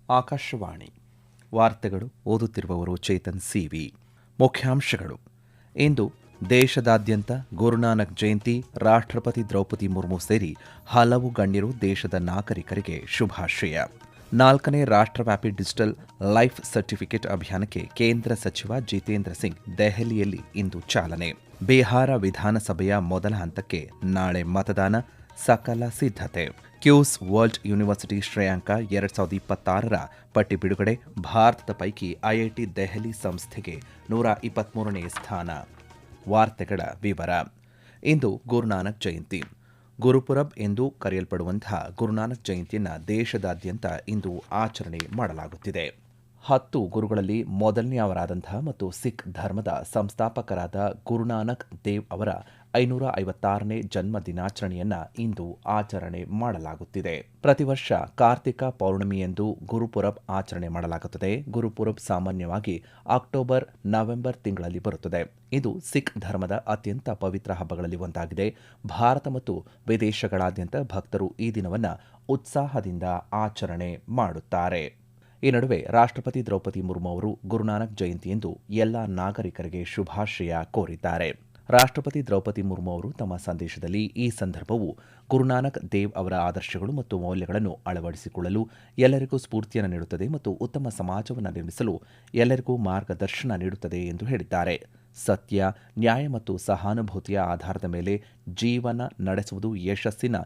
ಆಕಾಶವಾಣಿ ವಾರ್ತೆಗಳು ಓದುತ್ತಿರುವವರು ಚೇತನ್ ಸಿವಿ. ಮುಖ್ಯಾಂಶಗಳು. ಇಂದು ದೇಶದಾದ್ಯಂತ ಗುರುನಾನಕ್ ಜಯಂತಿ. ರಾಷ್ಟ್ರಪತಿ ದ್ರೌಪದಿ ಮುರ್ಮು ಸೇರಿ ಹಲವು ಗಣ್ಯರು ದೇಶದ ನಾಗರಿಕರಿಗೆ ಶುಭಾಶಯ. 4ನೇ ರಾಷ್ಟ್ರವ್ಯಾಪಿ ಡಿಜಿಟಲ್ ಲೈಫ್ ಸರ್ಟಿಫಿಕೇಟ್ ಅಭಿಯಾನಕ್ಕೆ ಕೇಂದ್ರ ಸಚಿವ ಜಿತೇಂದ್ರ ಸಿಂಗ್ ದೆಹಲಿಯಲ್ಲಿ ಇಂದು ಚಾಲನೆ. ಬಿಹಾರ ವಿಧಾನಸಭೆಯ ಮೊದಲ ಹಂತಕ್ಕೆ ನಾಳೆ ಮತದಾನ. ಸಕಲ ಸಿದ್ಧತೆ. ಕ್ಯೂಸ್ ವರ್ಲ್ಡ್ ಯೂನಿವರ್ಸಿಟಿ ಶ್ರೇಯಾಂಕ 2026ರ ಪಟ್ಟಿ ಬಿಡುಗಡೆ. ಭಾರತದ ಪೈಕಿ ಐಐಟಿ ದೆಹಲಿ ಸಂಸ್ಥೆಗೆ 123ನೇ ಸ್ಥಾನ. ವಾರ್ತೆಗಳ ವಿವರ. ಇಂದು ಗುರುನಾನಕ್ ಜಯಂತಿ. ಗುರುಪುರಬ್ ಎಂದು ಕರೆಯಲ್ಪಡುವಂತಹ ಗುರುನಾನಕ್ ಜಯಂತಿಯನ್ನು ದೇಶದಾದ್ಯಂತ ಇಂದು ಆಚರಣೆ ಮಾಡಲಾಗುತ್ತಿದೆ. 10 ಗುರುಗಳಲ್ಲಿ ಮೊದಲನೆಯವರಾದಂತಹ ಮತ್ತು ಸಿಖ್ ಧರ್ಮದ ಸಂಸ್ಥಾಪಕರಾದ ಗುರುನಾನಕ್ ದೇವ್ ಅವರ 556ನೇ ಜನ್ಮ ದಿನಾಚರಣೆಯನ್ನ ಇಂದು ಆಚರಣೆ ಮಾಡಲಾಗುತ್ತಿದೆ. ಪ್ರತಿ ವರ್ಷ ಕಾರ್ತಿಕ ಪೌರ್ಣಮಿಯಂದು ಗುರುಪುರಬ್ ಆಚರಣೆ ಮಾಡಲಾಗುತ್ತದೆ. ಗುರುಪುರಬ್ ಸಾಮಾನ್ಯವಾಗಿ ಅಕ್ಟೋಬರ್, ನವೆಂಬರ್ ತಿಂಗಳಲ್ಲಿ ಬರುತ್ತದೆ. ಇದು ಸಿಖ್ ಧರ್ಮದ ಅತ್ಯಂತ ಪವಿತ್ರ ಹಬ್ಬಗಳಲ್ಲಿ ಒಂದಾಗಿದೆ. ಭಾರತ ಮತ್ತು ವಿದೇಶಗಳಾದ್ಯಂತ ಭಕ್ತರು ಈ ದಿನವನ್ನು ಉತ್ಸಾಹದಿಂದ ಆಚರಣೆ ಮಾಡುತ್ತಾರೆ. ಈ ನಡುವೆ ರಾಷ್ಟ್ರಪತಿ ದ್ರೌಪದಿ ಮುರ್ಮು ಅವರು ಗುರುನಾನಕ್ ಜಯಂತಿಯಂದು ಎಲ್ಲ ನಾಗರಿಕರಿಗೆ ಶುಭಾಶಯ ಕೋರಿದ್ದಾರೆ. ರಾಷ್ಟ್ರಪತಿ ದ್ರೌಪದಿ ಮುರ್ಮು ಅವರು ತಮ್ಮ ಸಂದೇಶದಲ್ಲಿ ಈ ಸಂದರ್ಭವು ಗುರುನಾನಕ್ ದೇವ್ ಅವರ ಆದರ್ಶಗಳು ಮತ್ತು ಮೌಲ್ಯಗಳನ್ನು ಅಳವಡಿಸಿಕೊಳ್ಳಲು ಎಲ್ಲರಿಗೂ ಸ್ಫೂರ್ತಿಯನ್ನು ನೀಡುತ್ತದೆ ಮತ್ತು ಉತ್ತಮ ಸಮಾಜವನ್ನು ನಿರ್ಮಿಸಲು ಎಲ್ಲರಿಗೂ ಮಾರ್ಗದರ್ಶನ ನೀಡುತ್ತದೆ ಎಂದು ಹೇಳಿದ್ದಾರೆ. ಸತ್ಯ, ನ್ಯಾಯ ಮತ್ತು ಸಹಾನುಭೂತಿಯ ಆಧಾರದ ಮೇಲೆ ಜೀವನ ನಡೆಸುವುದು ಯಶಸ್ಸಿನ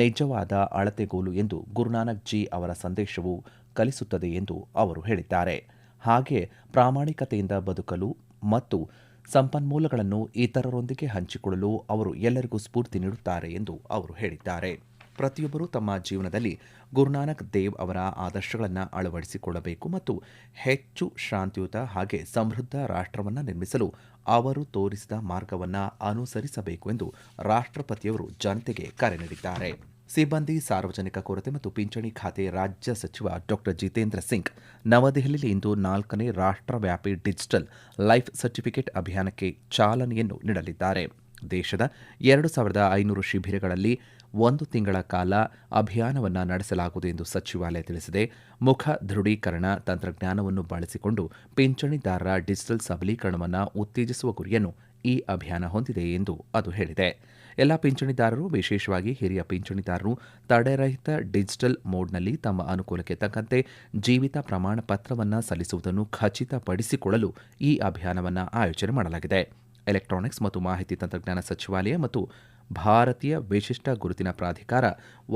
ನಿಜವಾದ ಅಳತೆಗೋಲು ಎಂದು ಗುರುನಾನಕ್ ಜಿ ಅವರ ಸಂದೇಶವು ಕಲಿಸುತ್ತದೆ ಎಂದು ಅವರು ಹೇಳಿದ್ದಾರೆ. ಹಾಗೆ ಪ್ರಾಮಾಣಿಕತೆಯಿಂದ ಬದುಕಲು ಮತ್ತು ಸಂಪನ್ಮೂಲಗಳನ್ನು ಇತರರೊಂದಿಗೆ ಹಂಚಿಕೊಳ್ಳಲು ಅವರು ಎಲ್ಲರಿಗೂ ಸ್ಫೂರ್ತಿ ನೀಡುತ್ತಾರೆ ಎಂದು ಅವರು ಹೇಳಿದ್ದಾರೆ. ಪ್ರತಿಯೊಬ್ಬರೂ ತಮ್ಮ ಜೀವನದಲ್ಲಿ ಗುರುನಾನಕ್ ದೇವ್ ಅವರ ಆದರ್ಶಗಳನ್ನು ಅಳವಡಿಸಿಕೊಳ್ಳಬೇಕು ಮತ್ತು ಹೆಚ್ಚು ಶಾಂತಿಯುತ ಹಾಗೆ ಸಮೃದ್ಧ ರಾಷ್ಟ್ರವನ್ನು ನಿರ್ಮಿಸಲು ಅವರು ತೋರಿಸಿದ ಮಾರ್ಗವನ್ನು ಅನುಸರಿಸಬೇಕು ಎಂದು ರಾಷ್ಟ್ರಪತಿಯವರು ಜನತೆಗೆ ಕರೆ ನೀಡಿದ್ದಾರೆ. ಸಿಬ್ಬಂದಿ, ಸಾರ್ವಜನಿಕ ಕೊರತೆ ಮತ್ತು ಪಿಂಚಣಿ ಖಾತೆ ರಾಜ್ಯ ಸಚಿವ ಡಾ ಜಿತೇಂದ್ರ ಸಿಂಗ್ ನವದೆಹಲಿಯಲ್ಲಿ ಇಂದು 4ನೇ ರಾಷ್ಟ್ರವ್ಯಾಪಿ ಡಿಜಿಟಲ್ ಲೈಫ್ ಸರ್ಟಿಫಿಕೇಟ್ ಅಭಿಯಾನಕ್ಕೆ ಚಾಲನೆಯನ್ನು ನೀಡಲಿದ್ದಾರೆ. ದೇಶದ 2500 ಶಿಬಿರಗಳಲ್ಲಿ 1 ತಿಂಗಳ ಕಾಲ ಅಭಿಯಾನವನ್ನು ನಡೆಸಲಾಗುವುದು ಎಂದು ಸಚಿವಾಲಯ ತಿಳಿಸಿದೆ. ಮುಖ ದೃಢೀಕರಣ ತಂತ್ರಜ್ಞಾನವನ್ನು ಬಳಸಿಕೊಂಡು ಪಿಂಚಣಿದಾರರ ಡಿಜಿಟಲ್ ಸಬಲೀಕರಣವನ್ನು ಉತ್ತೇಜಿಸುವ ಗುರಿಯನ್ನು ಈ ಅಭಿಯಾನ ಹೊಂದಿದೆ ಎಂದು ಅದು ಹೇಳಿದೆ. ಎಲ್ಲ ಪಿಂಚಣಿದಾರರು, ವಿಶೇಷವಾಗಿ ಹಿರಿಯ ಪಿಂಚಣಿದಾರರು, ತಡೆರಹಿತ ಡಿಜಿಟಲ್ ಮೋಡ್ನಲ್ಲಿ ತಮ್ಮ ಅನುಕೂಲಕ್ಕೆ ತಕ್ಕಂತೆ ಜೀವಿತ ಪ್ರಮಾಣ ಪತ್ರವನ್ನು ಸಲ್ಲಿಸುವುದನ್ನು ಖಚಿತಪಡಿಸಿಕೊಳ್ಳಲು ಈ ಅಭಿಯಾನವನ್ನು ಆಯೋಜನೆ ಮಾಡಲಾಗಿದೆ. ಎಲೆಕ್ಟ್ರಾನಿಕ್ಸ್ ಮತ್ತು ಮಾಹಿತಿ ತಂತ್ರಜ್ಞಾನ ಸಚಿವಾಲಯ ಮತ್ತು ಭಾರತೀಯ ವಿಶಿಷ್ಟ ಗುರುತಿನ ಪ್ರಾಧಿಕಾರ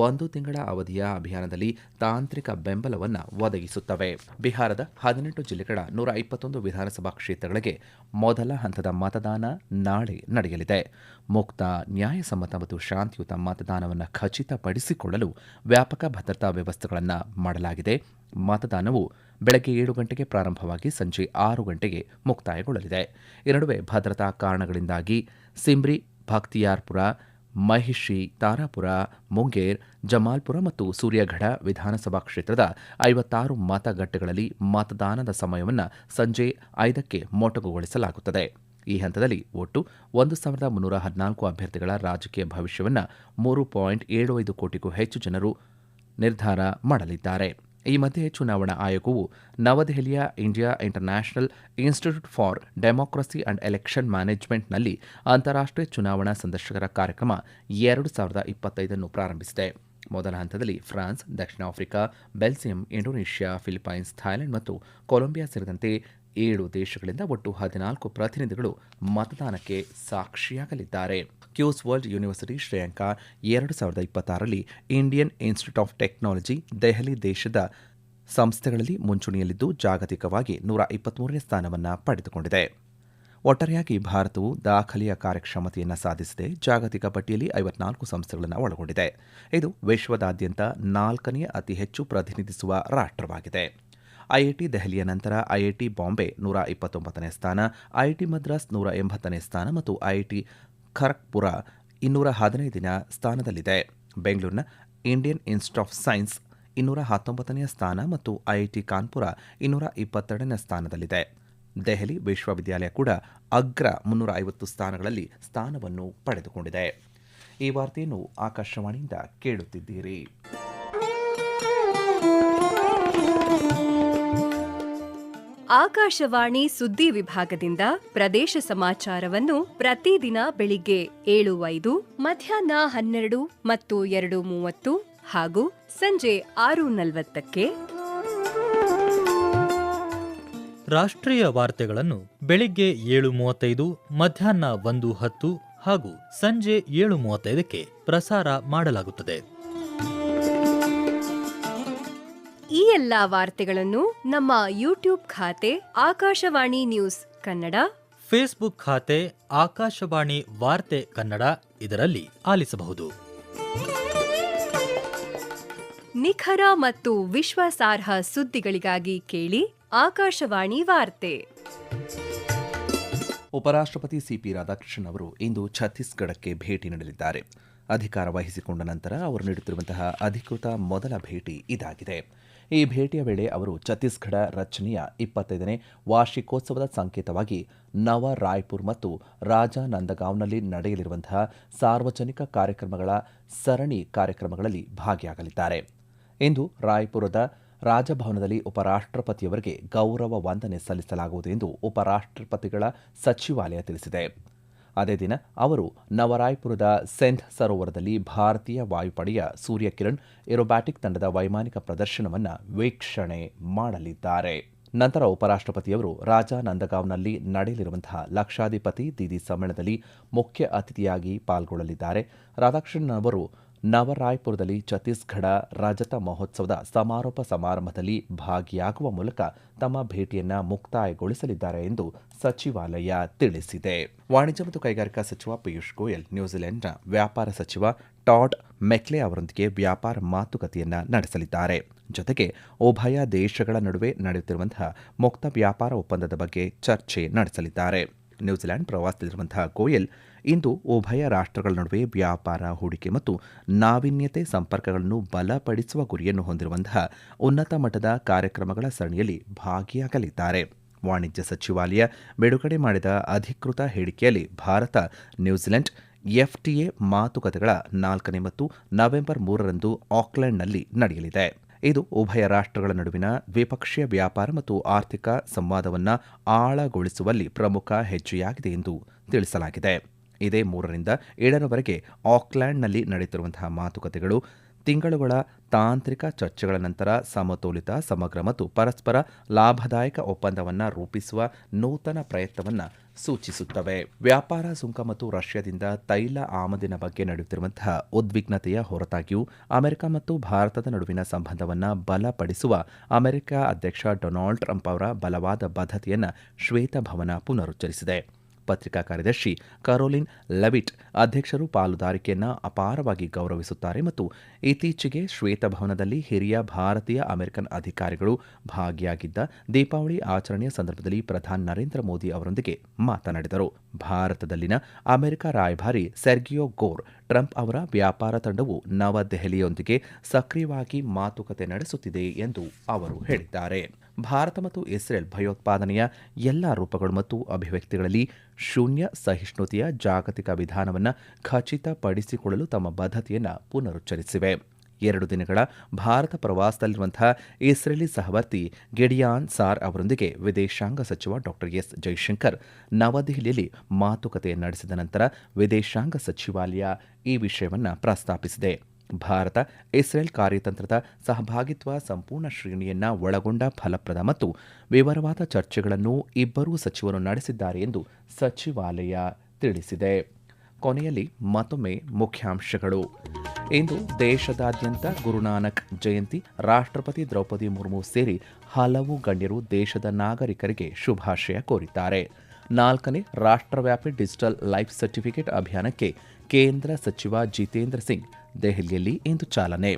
1 ತಿಂಗಳ ಅವಧಿಯ ಅಭಿಯಾನದಲ್ಲಿ ತಾಂತ್ರಿಕ ಬೆಂಬಲವನ್ನು ಒದಗಿಸುತ್ತವೆ. ಬಿಹಾರದ 18 ಜಿಲ್ಲೆಗಳ 121 ವಿಧಾನಸಭಾ ಕ್ಷೇತ್ರಗಳಿಗೆ ಮೊದಲ ಹಂತದ ಮತದಾನ ನಾಳೆ ನಡೆಯಲಿದೆ. ಮುಕ್ತ, ನ್ಯಾಯಸಮ್ಮತ ಮತ್ತು ಶಾಂತಿಯುತ ಮತದಾನವನ್ನು ಖಚಿತಪಡಿಸಿಕೊಳ್ಳಲು ವ್ಯಾಪಕ ಭದ್ರತಾ ವ್ಯವಸ್ಥೆಗಳನ್ನು ಮಾಡಲಾಗಿದೆ. ಮತದಾನವು ಬೆಳಗ್ಗೆ 7 ಗಂಟೆಗೆ ಪ್ರಾರಂಭವಾಗಿ ಸಂಜೆ 6 ಗಂಟೆಗೆ ಮುಕ್ತಾಯಗೊಳ್ಳಲಿದೆ. ಈ ನಡುವೆ ಭದ್ರತಾ ಕಾರಣಗಳಿಂದಾಗಿ ಸಿಂಬ್ರಿ, ಭಕ್ತಿಯಾರ್ಪುರ, ಮಹಿಷಿ, ತಾರಾಪುರ, ಮುಂಗೇರ್, ಜಮಾಲ್ಪುರ ಮತ್ತು ಸೂರ್ಯಗಢ ವಿಧಾನಸಭಾ ಕ್ಷೇತ್ರದ 56 ಮತಗಟ್ಟೆಗಳಲ್ಲಿ ಮತದಾನದ ಸಮಯವನ್ನು ಸಂಜೆ 5ಕ್ಕೆ ಮೊಟಕುಗೊಳಿಸಲಾಗುತ್ತದೆ. ಈ ಹಂತದಲ್ಲಿ ಒಟ್ಟು 1314 ಅಭ್ಯರ್ಥಿಗಳ ರಾಜಕೀಯ ಭವಿಷ್ಯವನ್ನು 3.75 ಕೋಟಿಗೂ ಹೆಚ್ಚು ಜನರು ನಿರ್ಧಾರ ಮಾಡಲಿದ್ದಾರೆ. ಈ ಮಧ್ಯೆ ಚುನಾವಣಾ ಆಯೋಗವು ನವದೆಹಲಿಯ India international institute for democracy and election ಮ್ಯಾನೇಜ್ಮೆಂಟ್ನಲ್ಲಿ ಅಂತಾರಾಷ್ಟ್ರೀಯ ಚುನಾವಣಾ ಸಂದರ್ಶಕರ ಕಾರ್ಯಕ್ರಮ 2025 ಪ್ರಾರಂಭಿಸಿದೆ. ಮೊದಲ ಹಂತದಲ್ಲಿ ಫ್ರಾನ್ಸ್, ದಕ್ಷಿಣ Africa, Belgium, Indonesia, Philippines, Thailand ಮತ್ತು ಕೊಲಂಬಿಯಾ ಸೇರಿದಂತೆ 7 ದೇಶಗಳಿಂದ ಒಟ್ಟು 14 ಪ್ರತಿನಿಧಿಗಳು ಮತದಾನಕ್ಕೆ ಸಾಕ್ಷಿಯಾಗಲಿದ್ದಾರೆ. ಕ್ಯೂಸ್ ವರ್ಲ್ಡ್ ಯೂನಿವರ್ಸಿಟಿ ಶ್ರೇಯಾಂಕ 2026ರಲ್ಲಿ Indian institute of technology Delhi ದೇಶದ ಸಂಸ್ಥೆಗಳಲ್ಲಿ ಮುಂಚೂಣಿಯಲ್ಲಿದ್ದು ಜಾಗತಿಕವಾಗಿ 123ನೇ ಸ್ಥಾನವನ್ನು ಪಡೆದುಕೊಂಡಿದೆ. ಒಟ್ಟಾರೆಯಾಗಿ ಭಾರತವು ದಾಖಲೆಯ ಕಾರ್ಯಕ್ಷಮತೆಯನ್ನು ಸಾಧಿಸಿದೆ. ಜಾಗತಿಕ ಪಟ್ಟಿಯಲ್ಲಿ 54 ಸಂಸ್ಥೆಗಳನ್ನು ಒಳಗೊಂಡಿದೆ. ಇದು ವಿಶ್ವದಾದ್ಯಂತ 4ನೇ ಅತಿ ಹೆಚ್ಚು ಪ್ರತಿನಿಧಿಸುವ ರಾಷ್ಟ್ರವಾಗಿದೆ. ಐಐಟಿ ದೆಹಲಿಯ ನಂತರ ಐಐಟಿ ಬಾಂಬೆ 129ನೇ ಸ್ಥಾನ, ಐಐಟಿ ಮದ್ರಾಸ್ 180ನೇ ಸ್ಥಾನ ಮತ್ತು ಐಐಟಿ ಖರಗ್ಪುರ 215ನೇ ಸ್ಥಾನದಲ್ಲಿದೆ. ಬೆಂಗಳೂರಿನ ಇಂಡಿಯನ್ ಇನ್ಸ್ಟಿಟ್ಯೂಟ್ ಆಫ್ ಸೈನ್ಸ್ 219ನೇ ಸ್ಥಾನ ಮತ್ತು ಐಐಟಿ ಕಾನ್ಪುರ 222ನೇ ಸ್ಥಾನದಲ್ಲಿದೆ. ದೆಹಲಿ ವಿಶ್ವವಿದ್ಯಾಲಯ ಕೂಡ ಅಗ್ರ 350 ಸ್ಥಾನಗಳಲ್ಲಿ ಸ್ಥಾನವನ್ನು ಪಡೆದುಕೊಂಡಿದೆ. ಈ ವಾರ್ತೆಯನ್ನು ಆಕಾಶವಾಣಿಯಿಂದ ಕೇಳುತ್ತಿದ್ದೀರಿ. ಆಕಾಶವಾಣಿ ಸುದ್ದಿ ವಿಭಾಗದಿಂದ ಪ್ರದೇಶ ಸಮಾಚಾರವನ್ನು ಪ್ರತಿದಿನ ಬೆಳಿಗ್ಗೆ 7:05, ಮಧ್ಯಾಹ್ನ 12 ಮತ್ತು 2:30 ಹಾಗೂ ಸಂಜೆ 6:40ಕ್ಕೆ. ರಾಷ್ಟ್ರೀಯ ವಾರ್ತೆಗಳನ್ನು ಬೆಳಿಗ್ಗೆ 7:35, ಮಧ್ಯಾಹ್ನ 1:10 ಹಾಗೂ ಸಂಜೆ 7:35ಕ್ಕೆ ಪ್ರಸಾರ ಮಾಡಲಾಗುತ್ತದೆ. ಈ ಎಲ್ಲಾ ವಾರ್ತೆಗಳನ್ನು ನಮ್ಮ ಯೂಟ್ಯೂಬ್ ಖಾತೆ ಆಕಾಶವಾಣಿ ನ್ಯೂಸ್ ಕನ್ನಡ, ಫೇಸ್ಬುಕ್ ಖಾತೆ ಆಕಾಶವಾಣಿ ವಾರ್ತೆ ಕನ್ನಡ ಇದರಲ್ಲಿ ಆಲಿಸಬಹುದು. ನಿಖರ ಮತ್ತು ವಿಶ್ವಾಸಾರ್ಹ ಸುದ್ದಿಗಳಿಗಾಗಿ ಕೇಳಿ ಆಕಾಶವಾಣಿ ವಾರ್ತೆ. ಉಪರಾಷ್ಟ್ರಪತಿ ಸಿಪಿ ರಾಧಾಕೃಷ್ಣನ್ ಅವರು ಇಂದು ಛತ್ತೀಸ್ಗಢಕ್ಕೆ ಭೇಟಿ ನೀಡಲಿದ್ದಾರೆ. ಅಧಿಕಾರ ವಹಿಸಿಕೊಂಡ ನಂತರ ಅವರು ನೀಡುತ್ತಿರುವಂತಹ ಅಧಿಕೃತ ಮೊದಲ ಭೇಟಿ ಇದಾಗಿದೆ. ಈ ಭೇಟಿಯ ವೇಳೆ ಅವರು ಛತ್ತೀಸ್ಗಢ ರಚನೆಯ 25ನೇ ವಾರ್ಷಿಕೋತ್ಸವದ ಸಂಕೇತವಾಗಿ ನವ ರಾಯ್ಪುರ್ ಮತ್ತು ರಾಜಾನಂದಗಾಂವ್ನಲ್ಲಿ ನಡೆಯಲಿರುವಂತಹ ಸಾರ್ವಜನಿಕ ಕಾರ್ಯಕ್ರಮಗಳ ಸರಣಿ ಕಾರ್ಯಕ್ರಮಗಳಲ್ಲಿ ಭಾಗಿಯಾಗಲಿದ್ದಾರೆ. ಇಂದು ರಾಯ್ಪುರದ ರಾಜಭವನದಲ್ಲಿ ಉಪರಾಷ್ಟ್ರಪತಿಯವರಿಗೆ ಗೌರವ ವಂದನೆ ಸಲ್ಲಿಸಲಾಗುವುದು ಎಂದು ಉಪರಾಷ್ಟ್ರಪತಿಗಳ ಸಚಿವಾಲಯ ತಿಳಿಸಿದೆ. ಅದೇ ದಿನ ಅವರು ನವರಾಯ್ಪುರದ ಸೆಂಧ್ ಸರೋವರದಲ್ಲಿ ಭಾರತೀಯ ವಾಯುಪಡೆಯ ಸೂರ್ಯಕಿರಣ್ ಏರೋಬ್ಯಾಟಿಕ್ ತಂಡದ ವೈಮಾನಿಕ ಪ್ರದರ್ಶನವನ್ನು ವೀಕ್ಷಣೆ ಮಾಡಲಿದ್ದಾರೆ. ನಂತರ ಉಪರಾಷ್ಟ್ರಪತಿಯವರು ರಾಜಾನಂದಗಾಂವ್ನಲ್ಲಿ ನಡೆಯಲಿರುವಂತಹ ಲಕ್ಷಾಧಿಪತಿ ದೀದಿ ಸಮ್ಮೇಳನದಲ್ಲಿ ಮುಖ್ಯ ಅತಿಥಿಯಾಗಿ ಪಾಲ್ಗೊಳ್ಳಲಿದ್ದಾರೆ. ರಾಧಾಕೃಷ್ಣನ್ ಅವರು ನವರಾಯ್ಪುರದಲ್ಲಿ ಛತ್ತೀಸ್ಗಢ ರಜತ ಮಹೋತ್ಸವದ ಸಮಾರೋಪ ಸಮಾರಂಭದಲ್ಲಿ ಭಾಗಿಯಾಗುವ ಮೂಲಕ ತಮ್ಮ ಭೇಟಿಯನ್ನು ಮುಕ್ತಾಯಗೊಳಿಸಲಿದ್ದಾರೆ ಎಂದು ಸಚಿವಾಲಯ ತಿಳಿಸಿದೆ. ವಾಣಿಜ್ಯ ಮತ್ತು ಕೈಗಾರಿಕಾ ಸಚಿವ ಪಿಯೂಷ್ ಗೋಯಲ್ ನ್ಯೂಜಿಲೆಂಡ್ನ ವ್ಯಾಪಾರ ಸಚಿವ ಟಾಡ್ ಮೆಕ್ಲೆ ಅವರೊಂದಿಗೆ ವ್ಯಾಪಾರ ಮಾತುಕತೆಯನ್ನ ನಡೆಸಲಿದ್ದಾರೆ. ಜೊತೆಗೆ ಉಭಯ ದೇಶಗಳ ನಡುವೆ ನಡೆಯುತ್ತಿರುವಂತಹ ಮುಕ್ತ ವ್ಯಾಪಾರ ಒಪ್ಪಂದದ ಬಗ್ಗೆ ಚರ್ಚೆ ನಡೆಸಲಿದ್ದಾರೆ. ನ್ಯೂಜಿಲೆಂಡ್ ಪ್ರವಾಸದಲ್ಲಿರುವಂತಹ ಗೋಯಲ್ ಇಂದು ಉಭಯ ರಾಷ್ಟ್ರಗಳ ನಡುವೆ ವ್ಯಾಪಾರ, ಹೂಡಿಕೆ ಮತ್ತು ನಾವೀನ್ಯತೆ ಸಂಪರ್ಕಗಳನ್ನು ಬಲಪಡಿಸುವ ಗುರಿಯನ್ನು ಹೊಂದಿರುವಂತಹ ಉನ್ನತ ಮಟ್ಟದ ಕಾರ್ಯಕ್ರಮಗಳ ಸರಣಿಯಲ್ಲಿ ಭಾಗಿಯಾಗಲಿದ್ದಾರೆ. ವಾಣಿಜ್ಯ ಸಚಿವಾಲಯ ಬಿಡುಗಡೆ ಮಾಡಿದ ಅಧಿಕೃತ ಹೇಳಿಕೆಯಲ್ಲಿ ಭಾರತ ನ್ಯೂಜಿಲೆಂಡ್ ಎಫ್ಟಿಎ ಮಾತುಕತೆಗಳ 4ನೇ ಮತ್ತು ನವೆಂಬರ್ 3ರಂದು ಆಕ್ಲೆಂಡ್ನಲ್ಲಿ ನಡೆಯಲಿದೆ. ಇದು ಉಭಯ ರಾಷ್ಟ್ರಗಳ ನಡುವಿನ ದ್ವಿಪಕ್ಷೀಯ ವ್ಯಾಪಾರ ಮತ್ತು ಆರ್ಥಿಕ ಸಂವಾದವನ್ನು ಆಳಗೊಳಿಸುವಲ್ಲಿ ಪ್ರಮುಖ ಹೆಜ್ಜೆಯಾಗಿದೆ ಎಂದು ತಿಳಿಸಲಾಗಿದೆ. ಇದೇ 3ರಿಂದ 7ರವರೆಗೆ ಆಕ್ಲೆಂಡ್ನಲ್ಲಿ ನಡೆಯುತ್ತಿರುವಂತಹ ಮಾತುಕತೆಗಳು ತಿಂಗಳುಗಳ ತಾಂತ್ರಿಕ ಚರ್ಚೆಗಳ ನಂತರ ಸಮತೋಲಿತ, ಸಮಗ್ರ ಮತ್ತು ಪರಸ್ಪರ ಲಾಭದಾಯಕ ಒಪ್ಪಂದವನ್ನು ರೂಪಿಸುವ ನೂತನ ಪ್ರಯತ್ನವನ್ನು ಸೂಚಿಸುತ್ತವೆ. ವ್ಯಾಪಾರ ಸುಂಕ ಮತ್ತು ರಷ್ಯಾದಿಂದ ತೈಲ ಆಮದಿನ ಬಗ್ಗೆ ನಡೆಯುತ್ತಿರುವಂತಹ ಉದ್ವಿಗ್ನತೆಯ ಹೊರತಾಗಿಯೂ ಅಮೆರಿಕ ಮತ್ತು ಭಾರತದ ನಡುವಿನ ಸಂಬಂಧವನ್ನು ಬಲಪಡಿಸುವ ಅಮೆರಿಕ ಅಧ್ಯಕ್ಷ ಡೊನಾಲ್ಡ್ ಟ್ರಂಪ್ ಅವರ ಬಲವಾದ ಬದ್ಧತೆಯನ್ನು ಶ್ವೇತಭವನ ಪುನರುಚ್ಚರಿಸಿದೆ. ಪತ್ರಿಕಾ ಕಾರ್ಯದರ್ಶಿ ಕರೋಲಿನ್ ಲೆವಿಟ್ ಅಧ್ಯಕ್ಷರು ಪಾಲುದಾರಿಕೆಯನ್ನು ಅಪಾರವಾಗಿ ಗೌರವಿಸುತ್ತಾರೆ ಮತ್ತು ಇತ್ತೀಚೆಗೆ ಶ್ವೇತಭವನದಲ್ಲಿ ಹಿರಿಯ ಭಾರತೀಯ ಅಮೆರಿಕನ್ ಅಧಿಕಾರಿಗಳು ಭಾಗಿಯಾಗಿದ್ದ ದೀಪಾವಳಿ ಆಚರಣೆಯ ಸಂದರ್ಭದಲ್ಲಿ ಪ್ರಧಾನಿ ನರೇಂದ್ರ ಮೋದಿ ಅವರೊಂದಿಗೆ ಮಾತನಾಡಿದರು. ಭಾರತದಲ್ಲಿನ ಅಮೆರಿಕ ರಾಯಭಾರಿ ಸೆರ್ಗಿಯೋ ಗೋರ್ ಟ್ರಂಪ್ ಅವರ ವ್ಯಾಪಾರ ತಂಡವು ನವದೆಹಲಿಯೊಂದಿಗೆ ಸಕ್ರಿಯವಾಗಿ ಮಾತುಕತೆ ನಡೆಸುತ್ತಿದೆ ಎಂದು ಅವರು ಹೇಳಿದ್ದಾರೆ. ಭಾರತ ಮತ್ತು ಇಸ್ರೇಲ್ ಭಯೋತ್ಪಾದನೆಯ ಎಲ್ಲಾ ರೂಪಗಳು ಮತ್ತು ಅಭಿವ್ಯಕ್ತಿಗಳಲ್ಲಿ ಶೂನ್ಯ ಸಹಿಷ್ಣುತೆಯ ಜಾಗತಿಕ ವಿಧಾನವನ್ನು ಖಚಿತಪಡಿಸಿಕೊಳ್ಳಲು ತಮ್ಮ ಬದ್ಧತೆಯನ್ನು ಪುನರುಚ್ಚರಿಸಿವೆ. 2 ದಿನಗಳ ಭಾರತ ಪ್ರವಾಸದಲ್ಲಿರುವಂತಹ ಇಸ್ರೇಲಿ ಸಹವರ್ತಿ ಗಿಡಿಯಾನ್ ಸಾರ್ ಅವರೊಂದಿಗೆ ವಿದೇಶಾಂಗ ಸಚಿವ ಡಾ ಎಸ್ ಜೈಶಂಕರ್ ನವದೆಹಲಿಯಲ್ಲಿ ಮಾತುಕತೆ ನಡೆಸಿದ ನಂತರ ವಿದೇಶಾಂಗ ಸಚಿವಾಲಯ ಈ ವಿಷಯವನ್ನು ಪ್ರಸ್ತಾಪಿಸಿದೆ. ಭಾರತ ಇಸ್ರೇಲ್ ಕಾರ್ಯತಂತ್ರದ ಸಹಭಾಗಿತ್ವ ಸಂಪೂರ್ಣ ಶ್ರೇಣಿಯನ್ನು ಒಳಗೊಂಡ ಫಲಪ್ರದ ಮತ್ತು ವಿವರವಾದ ಚರ್ಚೆಗಳನ್ನು ಇಬ್ಬರೂ ಸಚಿವರು ನಡೆಸಿದ್ದಾರೆ ಎಂದು ಸಚಿವಾಲಯ ತಿಳಿಸಿದೆ. ಕೊನೆಯಲ್ಲಿ ಮತ್ತೊಮ್ಮೆ ಮುಖ್ಯಾಂಶಗಳು. ಇಂದು ದೇಶದಾದ್ಯಂತ ಗುರುನಾನಕ್ ಜಯಂತಿ. ರಾಷ್ಟ್ರಪತಿ ದ್ರೌಪದಿ ಮುರ್ಮು ಸೇರಿ ಹಲವು ಗಣ್ಯರು ದೇಶದ ನಾಗರಿಕರಿಗೆ ಶುಭಾಶಯ ಕೋರಿದ್ದಾರೆ. 4ನೇ ರಾಷ್ಟ್ರವ್ಯಾಪಿ ಡಿಜಿಟಲ್ ಲೈಫ್ ಸರ್ಟಿಫಿಕೇಟ್ ಅಭಿಯಾನಕ್ಕೆ ಕೇಂದ್ರ ಸಚಿವ ಜಿತೇಂದ್ರ ಸಿಂಗ್ ದೆಹಲಿಯಲ್ಲಿ ಇಂದು ಚಾಲನೆ.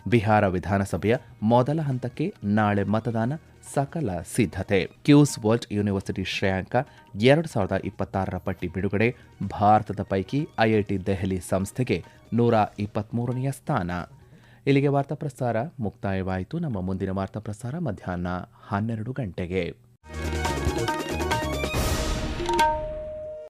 ಬಿಹಾರ ವಿಧಾನಸಭೆಯ ಮೊದಲ ಹಂತಕ್ಕೆ ನಾಳೆ ಮತದಾನ, ಸಕಲ ಸಿದ್ಧತೆ. ಕ್ಯೂಸ್ ವರ್ಲ್ಡ್ ಯೂನಿವರ್ಸಿಟಿ ಶ್ರೇಯಾಂಕ 2026ರ ಪಟ್ಟಿ ಬಿಡುಗಡೆ. ಭಾರತದ ಪೈಕಿ ಐಐಟಿ ದೆಹಲಿ ಸಂಸ್ಥೆಗೆ 123ನೇ ಸ್ಥಾನ. ಇಲ್ಲಿಗೆ ವಾರ್ತಾ ಪ್ರಸಾರ ಮುಕ್ತಾಯವಾಯಿತು. ನಮ್ಮ ಮುಂದಿನ ವಾರ್ತಾ ಪ್ರಸಾರ ಮಧ್ಯಾಹ್ನ 12 ಗಂಟೆಗೆ.